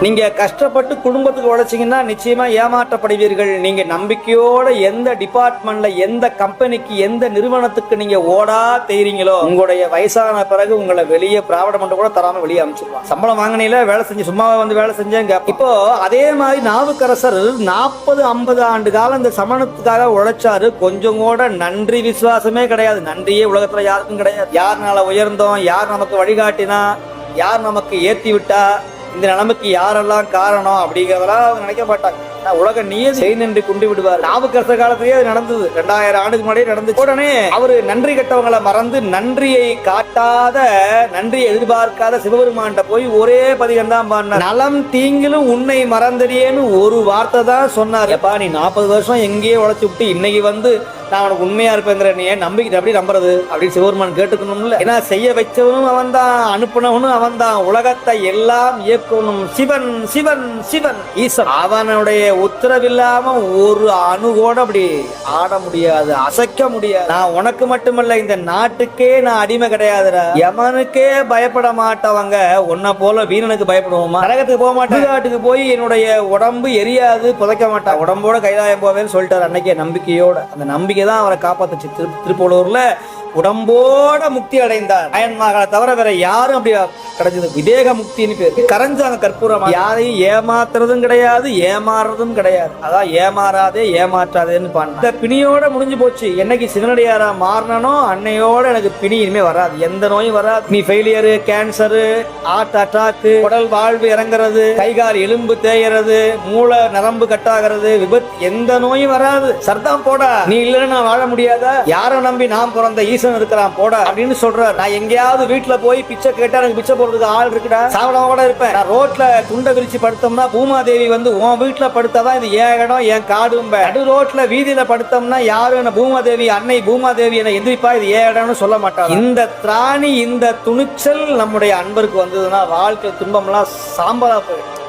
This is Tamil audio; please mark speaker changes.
Speaker 1: நீங்க கஷ்டப்பட்டு குடும்பத்துக்கு உழைச்சிங்கன்னா நிச்சயமா ஏமாற்றப்படுவீர்கள். நீங்க நம்பிக்கையோட எந்த டிபார்ட்மெண்ட்ல, எந்த கம்பெனிக்கு, எந்த நிறுவனத்துக்கு நீங்க ஓடா தெரியுங்களோ, உங்களுடைய வயசான பிறகு உங்களை வெளியே பிராவிட மன்றம் கூட தராம வெளியே அனுப்பிச்சிருவாங்க. சம்பளம் வாங்கினீங்களா, வேலை செஞ்சு சும்மா வந்து வேலை செஞ்சேங்க. இப்போ அதே மாதிரி நாவுக்கரசர் 40-50 ஆண்டு காலம் இந்த சமணத்துக்காக உழைச்சாரு. கொஞ்சம் கூட நன்றி விசுவாசமே கிடையாது. நன்றியே உலகத்துல யாருக்கும் கிடையாது. யாருனால உயர்ந்தோம், யார் நமக்கு வழிகாட்டினா, யார் நமக்கு ஏத்தி விட்டா, இந்த நிலைமைக்கு யாரெல்லாம் காரணம் அப்படிங்கிறதெல்லாம் அவங்க நினைக்க மாட்டாங்க. உலக நீயே செய் நின்று கொண்டு விடுவார். நாவுக்கரசர் காலத்திலேயே அது நடந்தது. 2000 ஆண்டுக்கு முன்னாடியே நடந்துச்சு. உடனே அவரு நன்றி கட்டவங்களை மறந்து நன்றியை காட்டாத, நன்றியை எதிர்பார்க்காத சிவபெருமான்கிட்ட போய் ஒரே பதிகம் தான் பாடினார். நலம் தீங்கிலும் உன்னை மறந்தடியேன்னு ஒரு வார்த்தை தான் சொன்னார். எப்பா நீ 40 வருஷம் எங்கேயே உழைச்சு விட்டு இன்னைக்கு வந்து நான் உனக்கு உண்மையா இருப்பேங்கிற நீ நம்பிக்கை எப்படி நம்புறது அப்படின்னு சிவபெருமான் கேட்டுக்கணும்ல. ஏன்னா செய்ய வச்சவனும் அவன் தான், அனுப்பினவனும் அவன் தான், உலகத்தை எல்லாம் இயக்கணும் சிவன் சிவன் சிவன் ஈசன். அவனுடைய உத்தரவில்லாம ஒரு அணு கூட அப்படி ஆட முடியாது, அசைக்க முடியாது. நான் உனக்கு மட்டுமல்ல இந்த நாட்டுக்கே நான் அடிமை கிடையாதுடா. யமனுக்கே பயப்பட மாட்டவங்க உன்னை போல வீரனுக்கு பயப்படுவோமா? நரகத்துக்கு போக மாட்டேன், நாட்டுக்கு போய் என்னுடைய உடம்பு எரியாது, புதைக்க மாட்டான், உடம்போட கைலாயம் போவேன்னு சொல்லிட்டாரு அன்னைக்கே நம்பிக்கையோட. அந்த நம்பிக்கை தான் அவரை காப்பாத்துச்சு. திருப்பூலூர்ல உடம்போட முக்தி அடைந்தார். அயன்மகளை தவிர வேற யாரும் அப்படி கிடைச்சது. விதேக முக்தின்னு பேரு. கரைஞ்சாங்க கற்பூரமா. யாரையும் ஏமாத்துறதும் கிடையாது, ஏமாறுறதும் கிடையாது. அதான் ஏமாறாதே ஏமாற்றாதேன்னு பாருங்க. இந்த பிணியோட முடிஞ்சு போச்சு. என்னைக்கு சிவனடியாரா மாறினோ அன்னையோட எனக்கு பிணி இனிமே வராது, எந்த நோயும் வராது. நீ ஃபெயிலியரு, கேன்சரு, ஹார்ட் அட்டாக்கு, உடல் வாழ்வு இறங்குறது, கைகால் எலும்பு தேயறது, மூளை நரம்பு கட்டாகிறது, விபத்து, எந்த நோயும் வராது. சர்தான் போடா, நீ இல்லைன்னு நான் வாழ முடியாதா? யாரை நம்பி நான் பிறந்த ஈசன் இருக்கிறான் போடா அப்படின்னு சொல்றாரு. நான் எங்கேயாவது வீட்டுல போய் பிச்சை கேட்டா எனக்கு பிச்சை போடுறதுக்கு ஆள் இருக்குடா, சாவடமா கூட இருப்பேன். நான் ரோட்ல துண்டை விரிச்சு படுத்தோம்னா பூமாதேவி வந்து உன் வீட்டுல படுத்தாதான் இது ஏன் இடம், என் காடும். நடு ரோட்ல வீதியில படுத்தோம்னா யாரும் என்ன பூமாதேவி, அன்னை பூமாதேவி என்ன எந்திரிப்பா இது ஏன் இடம்னு சொல்ல மாட்டாங்க. இந்த திராணி, இந்த துணிச்சல் நம்முடைய அன்பருக்கு வந்ததுன்னா வாழ்க்கை துன்பம்லாம் சாம்பலா போயிடும்.